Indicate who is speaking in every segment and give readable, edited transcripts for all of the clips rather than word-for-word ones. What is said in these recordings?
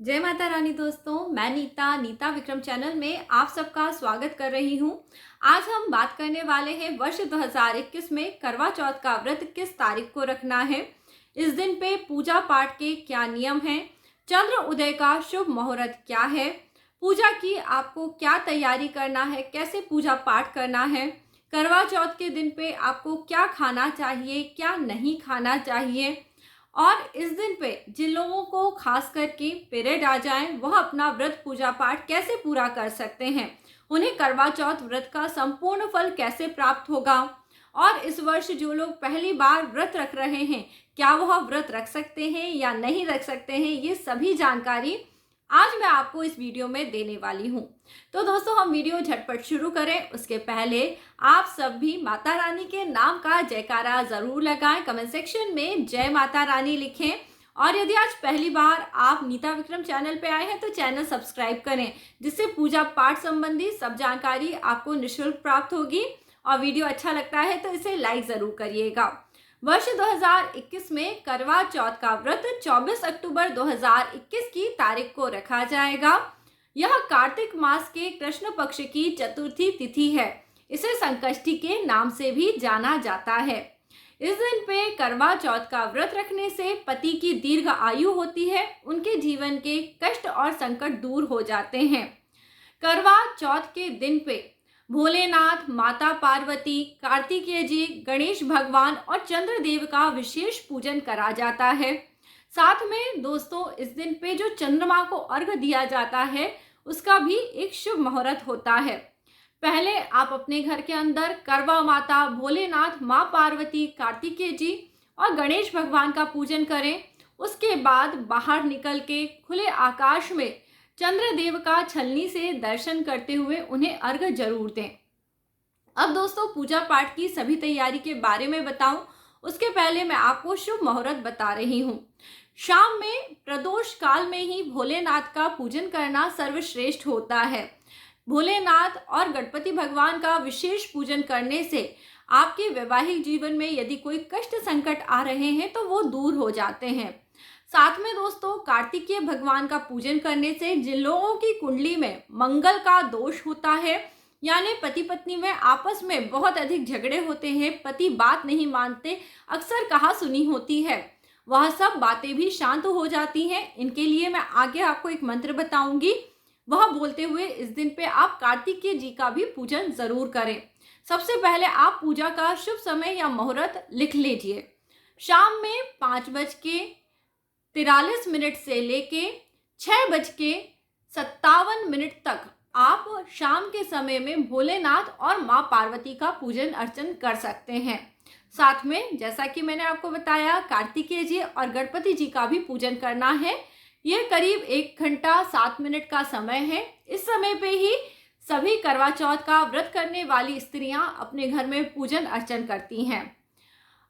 Speaker 1: जय माता रानी दोस्तों, मैं नीता विक्रम चैनल में आप सबका स्वागत कर रही हूँ। आज हम बात करने वाले हैं वर्ष 2021 में करवा चौथ का व्रत किस तारीख को रखना है, इस दिन पे पूजा पाठ के क्या नियम हैं, चंद्र उदय का शुभ मुहूर्त क्या है, पूजा की आपको क्या तैयारी करना है, कैसे पूजा पाठ करना है, करवा चौथ के दिन पे आपको क्या खाना चाहिए, क्या नहीं खाना चाहिए, और इस दिन पे जिन लोगों को खास करके पीरियड आ जाए वह अपना व्रत पूजा पाठ कैसे पूरा कर सकते हैं, उन्हें करवा चौथ व्रत का संपूर्ण फल कैसे प्राप्त होगा, और इस वर्ष जो लोग पहली बार व्रत रख रहे हैं क्या वह व्रत रख सकते हैं या नहीं रख सकते हैं, ये सभी जानकारी आज मैं आपको इस वीडियो में देने वाली हूँ। तो दोस्तों हम वीडियो झटपट शुरू करें उसके पहले आप सब भी माता रानी के नाम का जयकारा जरूर लगाएं, कमेंट सेक्शन में जय माता रानी लिखें। और यदि आज पहली बार आप नीता विक्रम चैनल पे आए हैं तो चैनल सब्सक्राइब करें, जिससे पूजा पाठ संबंधी सब जानकारी आपको निःशुल्क प्राप्त होगी। और वीडियो अच्छा लगता है तो इसे लाइक जरूर करिएगा। वर्ष 2021 में करवा चौथ का व्रत 24 अक्टूबर 2021 की तारीख को रखा जाएगा। यह कार्तिक मास के कृष्ण पक्ष की चतुर्थी तिथि है। इसे संकष्टी के नाम से भी जाना जाता है। इस दिन पे करवा चौथ का व्रत रखने से पति की दीर्घ आयु होती है, उनके जीवन के कष्ट और संकट दूर हो जाते हैं। करवा चौथ के दिन पे भोलेनाथ, माता पार्वती, कार्तिकेय जी, गणेश भगवान और चंद्रदेव का विशेष पूजन करा जाता है। साथ में दोस्तों इस दिन पे जो चंद्रमा को अर्घ दिया जाता है उसका भी एक शुभ मुहूर्त होता है। पहले आप अपने घर के अंदर करवा माता, भोलेनाथ, माँ पार्वती, कार्तिकेय जी और गणेश भगवान का पूजन करें। उसके बाद बाहर निकल के खुले आकाश में चंद्रदेव का छलनी से दर्शन करते हुए उन्हें अर्घ जरूर दें। अब दोस्तों पूजा पाठ की सभी तैयारी के बारे में बताऊं उसके पहले मैं आपको शुभ मुहूर्त बता रही हूं। शाम में प्रदोष काल में ही भोलेनाथ का पूजन करना सर्वश्रेष्ठ होता है। भोलेनाथ और गणपति भगवान का विशेष पूजन करने से आपके वैवाहिक जीवन में यदि कोई कष्ट संकट आ रहे हैं तो वो दूर हो जाते हैं। साथ में दोस्तों कार्तिकेय भगवान का पूजन करने से जिन लोगों की कुंडली में मंगल का दोष होता है, यानी पति पत्नी में आपस में बहुत अधिक झगड़े होते हैं, पति बात नहीं मानते, अक्सर कहा सुनी होती है, वह सब बातें भी शांत हो जाती हैं। इनके लिए मैं आगे आपको एक मंत्र बताऊंगी, वह बोलते हुए इस दिन पे आप कार्तिकेय जी का भी पूजन जरूर करें। सबसे पहले आप पूजा का शुभ समय या मुहूर्त लिख लीजिए। शाम में 5:43 से लेके 6:57 तक आप शाम के समय में भोलेनाथ और माँ पार्वती का पूजन अर्चन कर सकते हैं। साथ में जैसा कि मैंने आपको बताया कार्तिकेय जी और गणपति जी का भी पूजन करना है। यह करीब 1 घंटा 7 मिनट का समय है। इस समय पे ही सभी करवा चौथ का व्रत करने वाली स्त्रियां अपने घर में पूजन अर्चन करती हैं।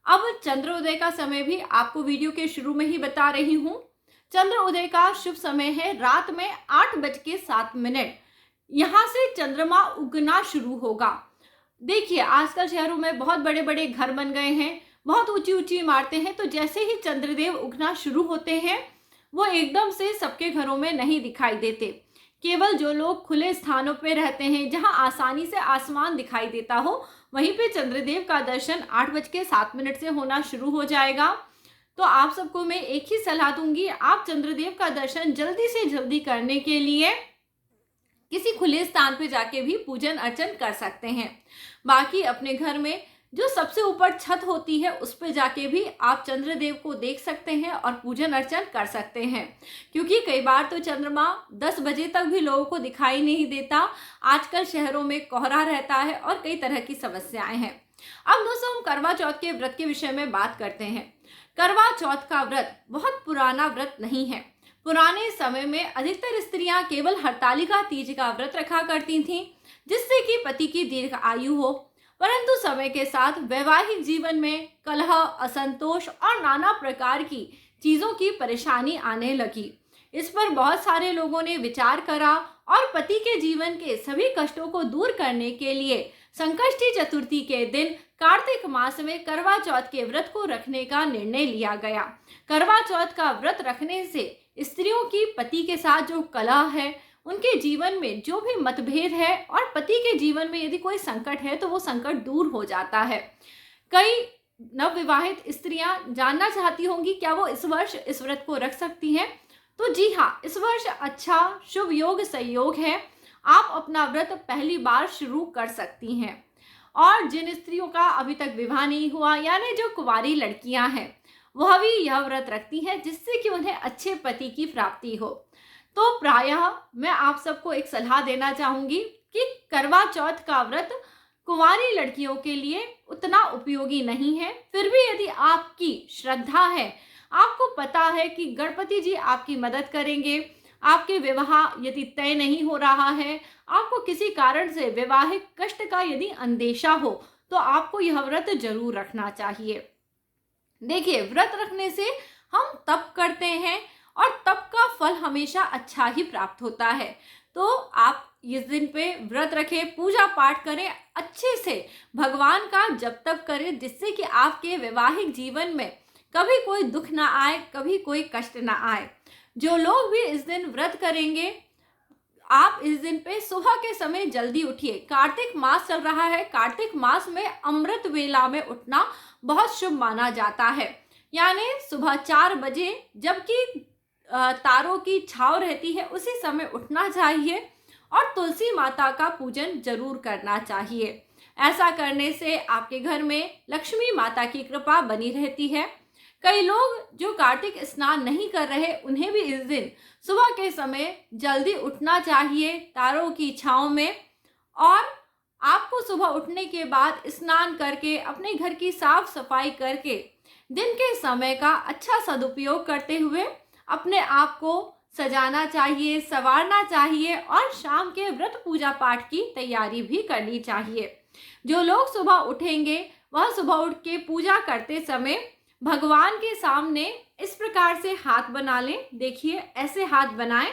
Speaker 1: अब चंद्रोदय का समय भी आपको वीडियो के शुरू में ही बता रही हूँ। चंद्र उदय का शुभ समय है रात में 8:07। यहाँ से चंद्रमा उगना शुरू होगा। देखिए आजकल शहरों में बहुत बड़े बड़े घर बन गए हैं, बहुत ऊंची ऊंची इमारतें हैं, तो जैसे ही चंद्रदेव उगना शुरू होते हैं वो एकदम से सबके घरों में नहीं दिखाई देते। केवल जो लोग खुले स्थानों पर रहते हैं जहां आसानी से आसमान दिखाई देता हो, वहीं पे चंद्रदेव का दर्शन 8:07 से होना शुरू हो जाएगा। तो आप सबको मैं एक ही सलाह दूंगी, आप चंद्रदेव का दर्शन जल्दी से जल्दी करने के लिए किसी खुले स्थान पे जाके भी पूजन अर्चन कर सकते हैं। बाकी अपने घर में जो सबसे ऊपर छत होती है उस पे जाके भी आप चंद्रदेव को देख सकते हैं और पूजन अर्चन कर सकते हैं, क्योंकि कई बार तो चंद्रमा 10 बजे तक भी लोगों को दिखाई नहीं देता। आजकल शहरों में कोहरा रहता है और कई तरह की समस्याएं हैं। अब दोस्तों हम करवा चौथ के व्रत के विषय में बात करते हैं। करवा चौथ का व्रत बहुत पुराना व्रत नहीं है। पुराने समय में अधिकतर स्त्रियां केवल हरतालिका तीज का व्रत रखा करती थीं, जिससे कि पति की दीर्घ आयु हो। परंतु समय के साथ वैवाहिक जीवन में कलह, असंतोष और नाना प्रकार की चीजों की परेशानी आने लगी। इस पर बहुत सारे लोगों ने विचार करा और पति के जीवन के सभी कष्टों को दूर करने के लिए संकष्टी चतुर्थी के दिन कार्तिक मास में करवा चौथ के व्रत को रखने का निर्णय लिया गया। करवा चौथ का व्रत रखने से स्त्रियों की पति के साथ जो कलह है, उनके जीवन में जो भी मतभेद है और पति के जीवन में यदि कोई संकट है तो वो संकट दूर हो जाता है। कई नवविवाहित स्त्रियां जानना चाहती होंगी क्या वो इस वर्ष इस व्रत को रख सकती हैं। तो जी हाँ, इस वर्ष अच्छा शुभ योग संयोग है, आप अपना व्रत पहली बार शुरू कर सकती हैं। और जिन स्त्रियों का अभी तक विवाह नहीं हुआ, यानी जो कुंवारी लड़कियां हैं, वह भी यह व्रत रखती हैं जिससे कि उन्हें अच्छे पति की प्राप्ति हो। तो प्रायः मैं आप सबको एक सलाह देना चाहूंगी कि करवा चौथ का व्रत कुंवारी लड़कियों के लिए उतना उपयोगी नहीं है। फिर भी यदि आपकी श्रद्धा है, आपको पता है कि गणपति जी आपकी मदद करेंगे, आपके विवाह यदि तय नहीं हो रहा है, आपको किसी कारण से वैवाहिक कष्ट का यदि अंदेशा हो, तो आपको यह व्रत जरूर रखना चाहिए। देखिए, व्रत रखने से हम तप करते हैं और तप का फल हमेशा अच्छा ही प्राप्त होता है। तो आप इस दिन पे व्रत रखें, पूजा पाठ करें, अच्छे से भगवान का जप तप करें, जिससे कि आपके वैवाहिक जीवन में कभी कोई दुख ना आए, कभी कोई कष्ट ना आए। जो लोग भी इस दिन व्रत करेंगे, आप इस दिन पे सुबह के समय जल्दी उठिए। कार्तिक मास चल रहा है, कार्तिक मास में अमृत वेला में उठना बहुत शुभ माना जाता है। यानी सुबह 4 बजे, जबकि तारों की छाव रहती है, उसी समय उठना चाहिए और तुलसी माता का पूजन जरूर करना चाहिए। ऐसा करने से आपके घर में लक्ष्मी माता की कृपा बनी रहती है। कई लोग जो कार्तिक स्नान नहीं कर रहे, उन्हें भी इस दिन सुबह के समय जल्दी उठना चाहिए तारों की छांव में। और आपको सुबह उठने के बाद स्नान करके अपने घर की साफ सफाई करके दिन के समय का अच्छा सदुपयोग करते हुए अपने आप को सजाना चाहिए, संवारना चाहिए और शाम के व्रत पूजा पाठ की तैयारी भी करनी चाहिए। जो लोग सुबह उठेंगे, वह सुबह उठ के पूजा करते समय भगवान के सामने इस प्रकार से हाथ बना लें। देखिए, ऐसे हाथ बनाएं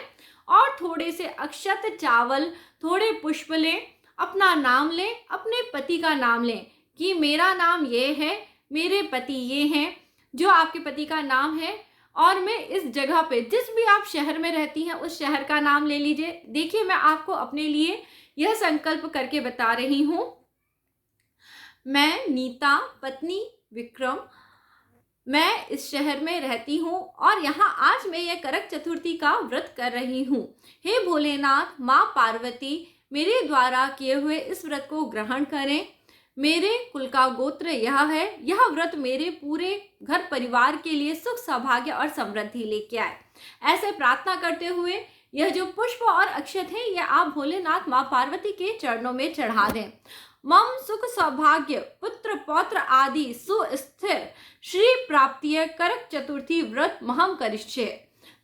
Speaker 1: और थोड़े से अक्षत, चावल, थोड़े पुष्प लें, अपना नाम लें, अपने पति का नाम लें कि मेरा नाम ये है, मेरे पति ये हैं, जो आपके पति का नाम है, और मैं इस जगह पे, जिस भी आप शहर में रहती हैं, उस शहर का नाम ले लीजिए। देखिए, मैं आपको अपने लिए यह संकल्प करके बता रही हूँ। मैं नीता, पत्नी विक्रम, मैं इस शहर में रहती हूँ और यहाँ आज मैं यह करक चतुर्थी का व्रत कर रही हूँ। हे भोलेनाथ, माँ पार्वती, मेरे द्वारा किए हुए इस व्रत को ग्रहण करें। मेरे कुल का गोत्र यह है, यह व्रत मेरे पूरे घर परिवार के लिए सुख, सौभाग्य और समृद्धि लेके आए। ऐसे प्रार्थना करते हुए यह जो पुष्प और अक्षत है, यह आप भोलेनाथ माँ पार्वती के चरणों में चढ़ा दें। मम सुख सौभाग्य पुत्र पौत्र आदि सुस्थिर श्री प्राप्तिय करक चतुर्थी व्रत महम करिष्ये।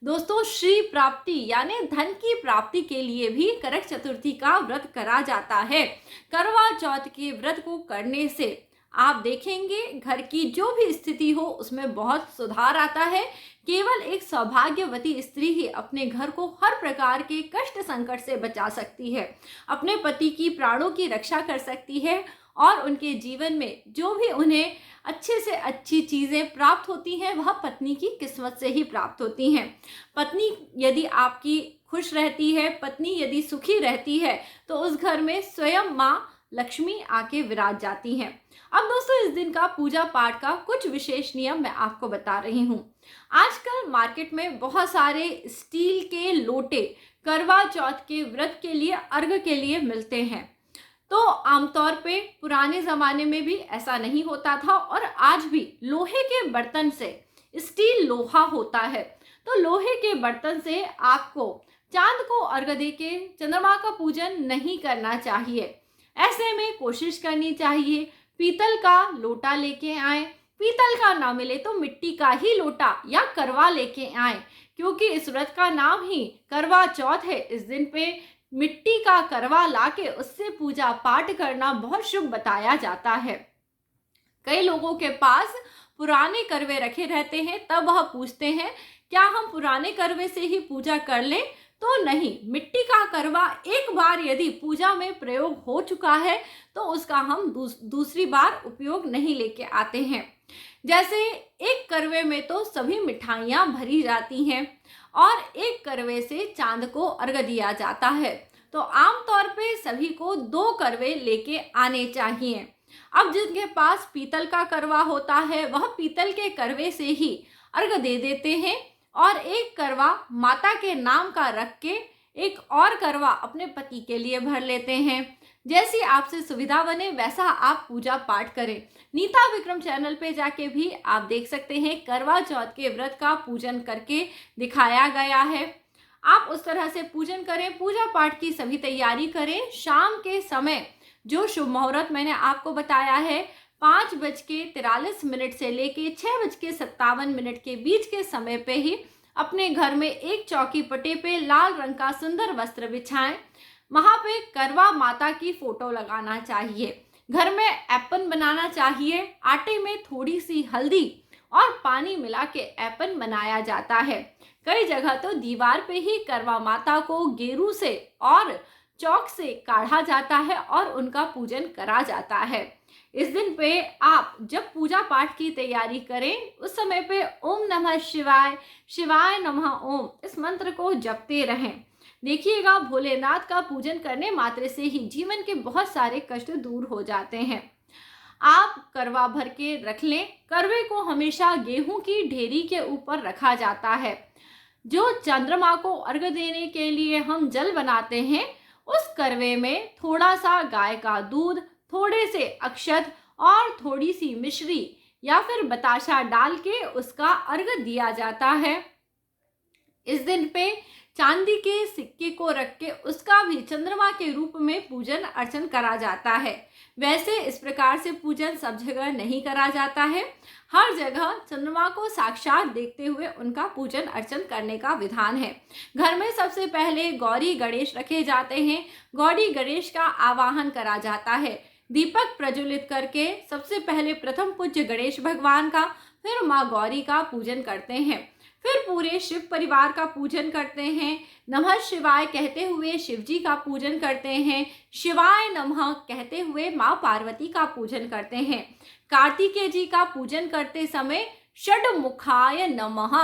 Speaker 1: दोस्तों, श्री प्राप्ति यानी धन की प्राप्ति के लिए भी करक चतुर्थी का व्रत करा जाता है। करवा चौथ के व्रत को करने से आप देखेंगे घर की जो भी स्थिति हो उसमें बहुत सुधार आता है। केवल एक सौभाग्यवती स्त्री ही अपने घर को हर प्रकार के कष्ट संकट से बचा सकती है, अपने पति की प्राणों की रक्षा कर सकती है और उनके जीवन में जो भी उन्हें अच्छे से अच्छी चीज़ें प्राप्त होती हैं, वह पत्नी की किस्मत से ही प्राप्त होती हैं। पत्नी यदि आपकी खुश रहती है, पत्नी यदि सुखी रहती है, तो उस घर में स्वयं माँ लक्ष्मी आके विराज जाती हैं। अब दोस्तों, इस दिन का पूजा पाठ का कुछ विशेष नियम मैं आपको बता रही हूँ। आजकल मार्केट में बहुत सारे स्टील के लोटे करवा चौथ के व्रत के लिए, अर्घ के लिए मिलते हैं। तो आमतौर पे पुराने ज़माने में भी ऐसा नहीं होता था और आज भी लोहे के बर्तन से, स्टील लोहा होता है, तो लोहे के बर्तन से आपको चांद को अर्घ दे के चंद्रमा का पूजन नहीं करना चाहिए। ऐसे में कोशिश करनी चाहिए पीतल का लोटा लेके आए, पीतल का ना मिले तो मिट्टी का ही लोटा या करवा लेके आए, क्योंकि इस व्रत का नाम ही करवा चौथ है। इस दिन पे मिट्टी का करवा लाके उससे पूजा पाठ करना बहुत शुभ बताया जाता है। कई लोगों के पास पुराने करवे रखे रहते हैं, तब वह पूछते हैं क्या हम पुराने करवे से ही पूजा कर लें। तो नहीं, मिट्टी का करवा एक बार यदि पूजा में प्रयोग हो चुका है तो उसका हम दूसरी बार उपयोग नहीं लेके आते हैं। जैसे एक करवे में तो सभी मिठाइयाँ भरी जाती हैं और एक करवे से चांद को अर्घ दिया जाता है, तो आमतौर पे सभी को 2 करवे लेके आने चाहिए। अब जिनके पास पीतल का करवा होता है वह पीतल के करवे से ही अर्घ दे देते हैं और एक करवा माता के नाम का रख के एक और करवा अपने पति के लिए भर लेते हैं। जैसी आपसे सुविधा बने वैसा आप पूजा पाठ करें। नीता विक्रम चैनल पे जाके भी आप देख सकते हैं, करवा चौथ के व्रत का पूजन करके दिखाया गया है। आप उस तरह से पूजन करें, पूजा पाठ की सभी तैयारी करें। शाम के समय जो शुभ मुहूर्त मैंने आपको बताया है 5:43 से लेके 6:57 के बीच के समय पे ही अपने घर में एक चौकी पटे पे लाल रंग का सुंदर वस्त्र बिछाएं। वहां पे करवा माता की फोटो लगाना चाहिए। घर में ऐपन बनाना चाहिए। आटे में थोड़ी सी हल्दी और पानी मिला के ऐपन बनाया जाता है। कई जगह तो दीवार पे ही करवा माता को गेरू से और चौक से काढ़ा जाता है और उनका पूजन करा जाता है। इस दिन पे आप जब पूजा पाठ की तैयारी करें उस समय पे ओम नमः शिवाय, शिवाय नमः ओम इस मंत्र को जपते रहें। देखिएगा, भोलेनाथ का पूजन करने मात्र से ही जीवन के बहुत सारे कष्ट दूर हो जाते हैं। आप करवा भर के रख लें। करवे को हमेशा गेहूं की ढेरी के ऊपर रखा जाता है। जो चंद्रमा को अर्घ देने के लिए हम जल बनाते हैं उस करवे में थोड़ा सा गाय का दूध, थोड़े से अक्षत और थोड़ी सी मिश्री या फिर बताशा डाल के उसका अर्घ दिया जाता है। इस दिन पे चांदी के सिक्के को रख के उसका भी चंद्रमा के रूप में पूजन अर्चन करा जाता है। वैसे इस प्रकार से पूजन सब जगह नहीं करा जाता है। हर जगह चंद्रमा को साक्षात देखते हुए उनका पूजन अर्चन करने का विधान है। घर में सबसे पहले गौरी गणेश रखे जाते हैं। गौरी गणेश का आवाहन करा जाता है। दीपक प्रज्वलित करके सबसे पहले प्रथम पूज्य गणेश भगवान का, फिर माँ गौरी का पूजन करते हैं। फिर पूरे शिव परिवार का पूजन करते हैं। नमः शिवाय कहते हुए शिव जी का पूजन करते हैं। शिवाय नमः कहते हुए माँ पार्वती का पूजन करते हैं। कार्तिकेय जी का पूजन करते समय षडमुखाय नमः,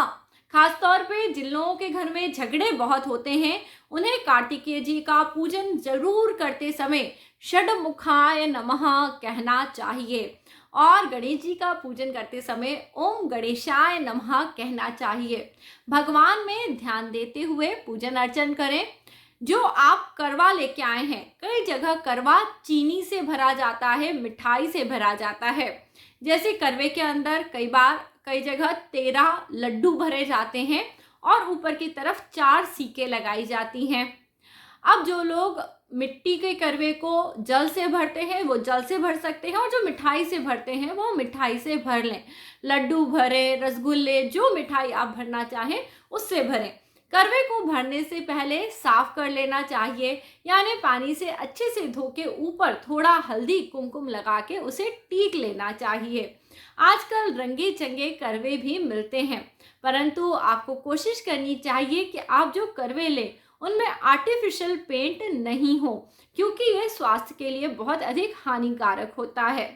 Speaker 1: खासतौर पे जिन लोगों के घर में झगड़े बहुत होते हैं उन्हें कार्तिकेय जी का पूजन जरूर करते समय षडमुखाय नमः कहना चाहिए। और गणेश जी का पूजन करते समय ओम गणेशाय नमः कहना चाहिए। भगवान में ध्यान देते हुए पूजन अर्चन करें। जो आप करवा लेके आए हैं, कई जगह करवा चीनी से भरा जाता है, मिठाई से भरा जाता है। जैसे करवे के अंदर कई जगह 13 लड्डू भरे जाते हैं और ऊपर की तरफ 4 सीके लगाई जाती हैं। अब जो लोग मिट्टी के करवे को जल से भरते हैं वो जल से भर सकते हैं और जो मिठाई से भरते हैं वो मिठाई से भर लें। लड्डू भरे, रसगुल्ले, जो मिठाई आप भरना चाहें उससे भरें। करवे को भरने से पहले साफ कर लेना चाहिए, यानी पानी से अच्छे से धो के ऊपर थोड़ा हल्दी कुमकुम लगा के उसे टीक लेना चाहिए। आजकल रंगे चंगे करवे भी मिलते हैं, परंतु आपको कोशिश करनी चाहिए कि आप जो करवे लें उनमें आर्टिफिशियल पेंट नहीं हो, क्योंकि यह स्वास्थ्य के लिए बहुत अधिक हानिकारक होता है।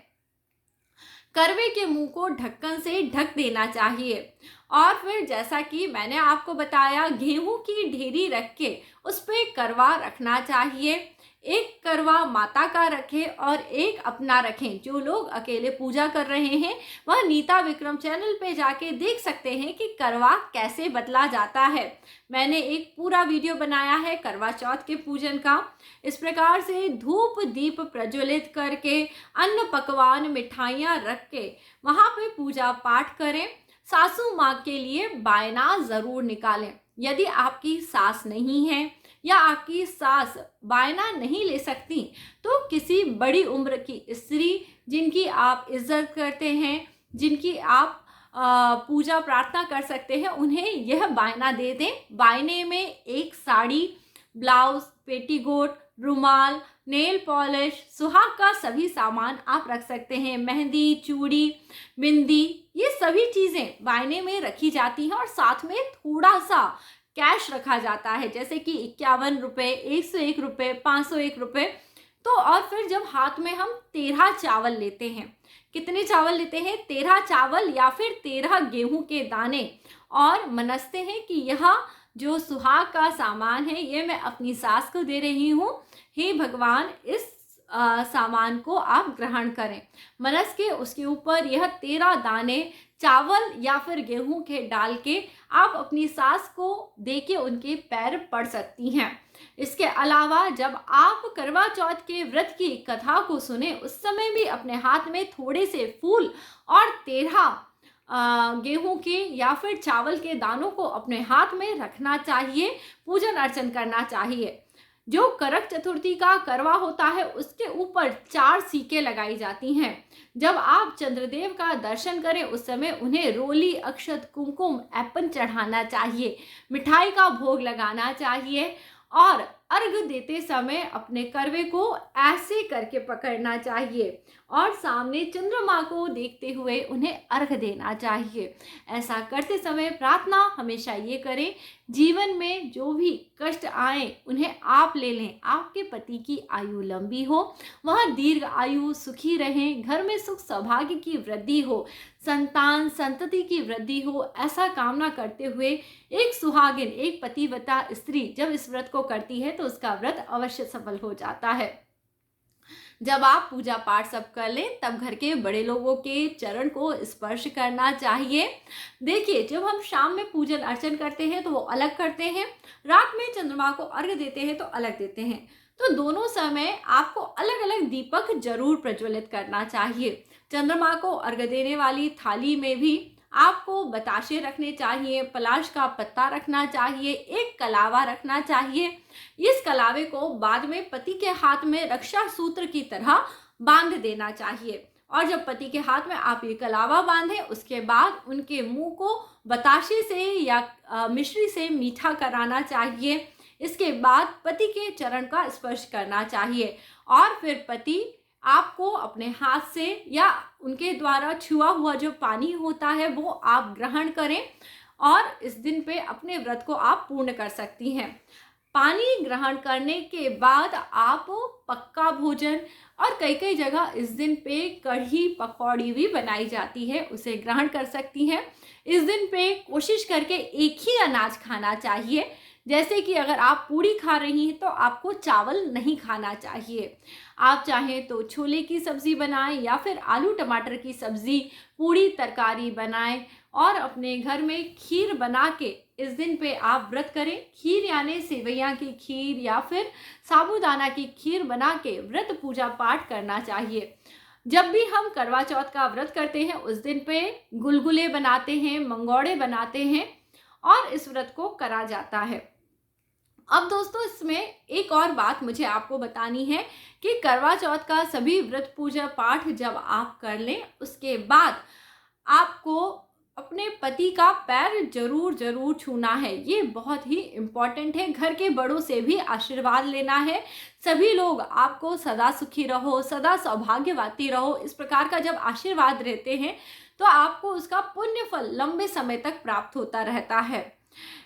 Speaker 1: करवे के मुंह को ढक्कन से ढक देना चाहिए और फिर जैसा कि मैंने आपको बताया गेहूं की ढेरी रख के उस पे करवा रखना चाहिए। एक करवा माता का रखें और एक अपना रखें। जो लोग अकेले पूजा कर रहे हैं वह नीता विक्रम चैनल पे जाके देख सकते हैं कि करवा कैसे बदला जाता है। मैंने एक पूरा वीडियो बनाया है करवा चौथ के पूजन का। इस प्रकार से धूप दीप प्रज्वलित करके अन्न पकवान मिठाइयाँ रख के वहाँ पे पूजा पाठ करें। सासू माँ के लिए बायना ज़रूर निकालें। यदि आपकी सास नहीं है या आपकी सास बायना नहीं ले सकती तो किसी बड़ी उम्र की स्त्री जिनकी आप इज्जत करते हैं, जिनकी आप पूजा प्रार्थना कर सकते हैं, उन्हें यह बायना दे दें। बायने में एक साड़ी, ब्लाउज, पेटीकोट, रुमाल, नेल पॉलिश, सुहाग का सभी सामान आप रख सकते हैं। मेहंदी, चूड़ी, बिंदी, ये सभी चीज़ें बायने में रखी जाती हैं और साथ में थोड़ा सा कैश रखा जाता है, जैसे कि 51 रुपये, 101 रुपये, 501 रुपये। तो और फिर जब हाथ में हम 13 चावल लेते हैं, कितने चावल लेते हैं? 13 चावल या फिर 13 गेहूं के दाने, और मनसते हैं कि यह जो सुहाग का सामान है ये मैं अपनी सास को दे रही हूँ, हे भगवान इस सामान को आप ग्रहण करें। मनस के उसके ऊपर यह 13 दाने चावल या फिर गेहूं के डाल के आप अपनी सास को दे के उनके पैर पड़ सकती हैं। इसके अलावा जब आप करवा चौथ के व्रत की कथा को सुने उस समय भी अपने हाथ में थोड़े से फूल और 13 गेहूं के या फिर चावल के दानों को अपने हाथ में रखना चाहिए, पूजन अर्चन करना चाहिए। जो करक चतुर्थी का करवा होता है उसके ऊपर 4 सीके लगाई जाती हैं। जब आप चंद्रदेव का दर्शन करें उस समय उन्हें रोली, अक्षत, कुमकुम, एपन चढ़ाना चाहिए, मिठाई का भोग लगाना चाहिए, और अर्घ देते समय अपने करवे को ऐसे करके पकड़ना चाहिए और सामने चंद्रमा को देखते हुए उन्हें अर्घ देना चाहिए। ऐसा करते समय प्रार्थना हमेशा ये करें, जीवन में जो भी कष्ट आए उन्हें आप ले लें, आपके पति की आयु लंबी हो, वह दीर्घ आयु, सुखी रहें, घर में सुख सौभाग्य की वृद्धि हो, संतान संतति की वृद्धि हो, ऐसा कामना करते हुए एक सुहागिन, एक पतिव्रता स्त्री जब इस व्रत को करती है तो उसका व्रत अवश्य सफल हो जाता है। जब आप पूजा पाठ सब कर लें तब घर के बड़े लोगों के चरण को स्पर्श करना चाहिए। देखिए, जब हम शाम में पूजन अर्चन करते हैं तो वो अलग करते हैं, रात में चंद्रमा को अर्घ्य देते हैं तो अलग देते हैं। तो दोनों समय आपको अलग अलग दीपक जरूर प्रज्वलित करना चाहिए। चंद्रमा को अर्घ्य देने वाली थाली में भी आपको बताशे रखने चाहिए, पलाश का पत्ता रखना चाहिए, एक कलावा रखना चाहिए। इस कलावे को बाद में पति के हाथ में रक्षा सूत्र की तरह बांध देना चाहिए, और जब पति के हाथ में आप ये कलावा बांधें उसके बाद उनके मुंह को बताशे से या मिश्री से मीठा कराना चाहिए। इसके बाद पति के चरण का स्पर्श करना चाहिए, और फिर पति आपको अपने हाथ से या उनके द्वारा छुआ हुआ जो पानी होता है वो आप ग्रहण करें, और इस दिन पे अपने व्रत को आप पूर्ण कर सकती हैं। पानी ग्रहण करने के बाद आप पक्का भोजन, और कई कई जगह इस दिन पे कढ़ी पकौड़ी भी बनाई जाती है, उसे ग्रहण कर सकती हैं। इस दिन पे कोशिश करके एक ही अनाज खाना चाहिए, जैसे कि अगर आप पूड़ी खा रही हैं तो आपको चावल नहीं खाना चाहिए। आप चाहें तो छोले की सब्ज़ी बनाएं या फिर आलू टमाटर की सब्ज़ी, पूड़ी, तरकारी बनाएं, और अपने घर में खीर बना के इस दिन पे आप व्रत करें। खीर यानी सेवैयाँ की खीर या फिर साबूदाना की खीर बना के व्रत पूजा पाठ करना चाहिए। जब भी हम करवा चौथ का व्रत करते हैं उस दिन पे गुलगुले बनाते हैं, मंगोड़े बनाते हैं, और इस व्रत को करा जाता है। अब दोस्तों, इसमें एक और बात मुझे आपको बतानी है कि करवा चौथ का सभी व्रत पूजा पाठ जब आप कर लें उसके बाद आपको अपने पति का पैर जरूर जरूर छूना है। ये बहुत ही इम्पॉर्टेंट है। घर के बड़ों से भी आशीर्वाद लेना है। सभी लोग आपको सदा सुखी रहो, सदा सौभाग्यवती रहो, इस प्रकार का जब आशीर्वाद देते हैं तो आपको उसका पुण्य फल लंबे समय तक प्राप्त होता रहता है।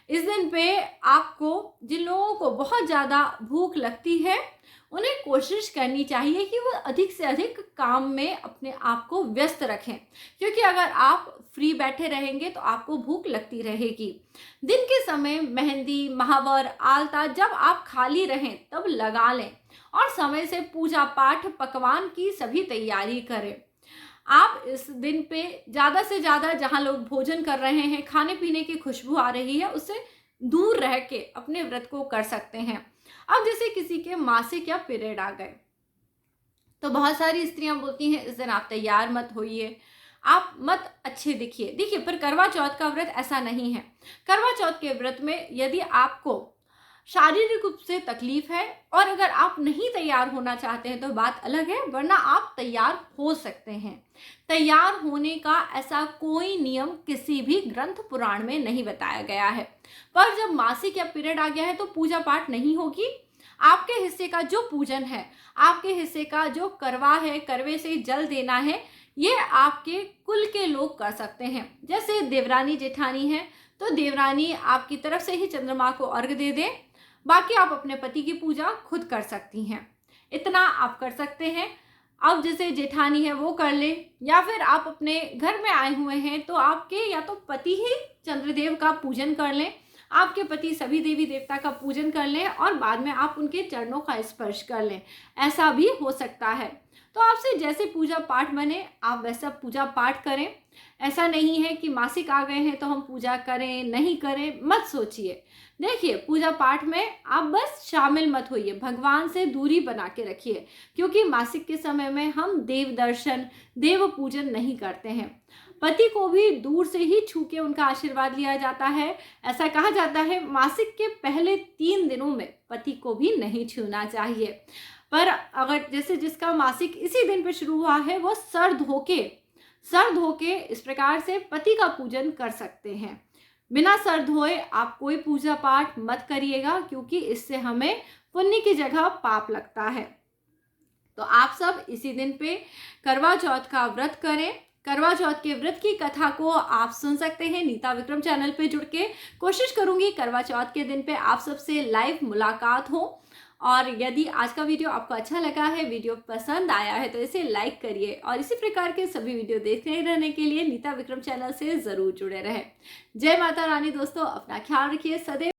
Speaker 1: इस दिन पे आपको, जिन लोगों को बहुत ज़्यादा भूख लगती है, उन्हें कोशिश करनी चाहिए कि वो अधिक से अधिक काम में अपने आप को व्यस्त रखें, क्योंकि अगर आप फ्री बैठे रहेंगे तो आपको भूख लगती रहेगी। दिन के समय मेहंदी, महावर, आलता जब आप खाली रहें तब लगा लें, और समय से पूजा पाठ, पकवान की सभी तैयारी करें। आप इस दिन पे ज़्यादा से ज़्यादा जहाँ लोग भोजन कर रहे हैं, खाने पीने की खुशबू आ रही है, उससे दूर रह के अपने व्रत को कर सकते हैं। अब जैसे किसी के मासिक या पीरियड आ गए तो बहुत सारी स्त्रियां बोलती हैं इस दिन आप तैयार मत होइए, आप मत अच्छे दिखिए। देखिए, पर करवा चौथ का व्रत ऐसा नहीं है। करवा चौथ के व्रत में यदि आपको शारीरिक रूप से तकलीफ है और अगर आप नहीं तैयार होना चाहते हैं तो बात अलग है, वरना आप तैयार हो सकते हैं। तैयार होने का ऐसा कोई नियम किसी भी ग्रंथ पुराण में नहीं बताया गया है। पर जब मासिक या पीरियड आ गया है तो पूजा पाठ नहीं होगी। आपके हिस्से का जो पूजन है, आपके हिस्से का जो करवा है, करवे से जल देना है, ये आपके कुल के लोग कर सकते हैं। जैसे देवरानी जेठानी है तो देवरानी आपकी तरफ से ही चंद्रमा को अर्घ दे दें। बाकी आप अपने पति की पूजा खुद कर सकती हैं, इतना आप कर सकते हैं। अब जैसे जेठानी है वो कर ले, या फिर आप अपने घर में आए हुए हैं तो आपके या तो पति ही चंद्रदेव का पूजन कर लें, आपके पति सभी देवी देवता का पूजन कर लें और बाद में आप उनके चरणों का स्पर्श कर लें, ऐसा भी हो सकता है। तो आपसे जैसे पूजा पाठ बने आप वैसा पूजा पाठ करें। ऐसा नहीं है कि मासिक आ गए हैं तो हम पूजा करें नहीं करें, मत सोचिए। देखिए, पूजा पाठ में आप बस शामिल मत होइए, भगवान से दूरी बना के रखिए, क्योंकि मासिक के समय में हम देव दर्शन देव पूजन नहीं करते हैं। पति को भी दूर से ही छू के उनका आशीर्वाद लिया जाता है। ऐसा कहा जाता है मासिक के पहले 3 दिनों में पति को भी नहीं छूना चाहिए। पर अगर जैसे जिसका मासिक इसी दिन पे शुरू हुआ है वो सर धो के इस प्रकार से पति का पूजन कर सकते हैं। बिना सर धोए आप कोई पूजा पाठ मत करिएगा, क्योंकि इससे हमें पुण्य की जगह पाप लगता है। तो आप सब इसी दिन पे करवा चौथ का व्रत करें। करवा चौथ के व्रत की कथा को आप सुन सकते हैं नीता विक्रम चैनल पे जुड़ के। कोशिश करूंगी करवा चौथ के दिन पे आप सबसे लाइव मुलाकात हो। और यदि आज का वीडियो आपको अच्छा लगा है, वीडियो पसंद आया है, तो इसे लाइक करिए और इसी प्रकार के सभी वीडियो देखते रहने के लिए नीता विक्रम चैनल से ज़रूर जुड़े रहें। जय माता रानी दोस्तों, अपना ख्याल रखिए, सदैव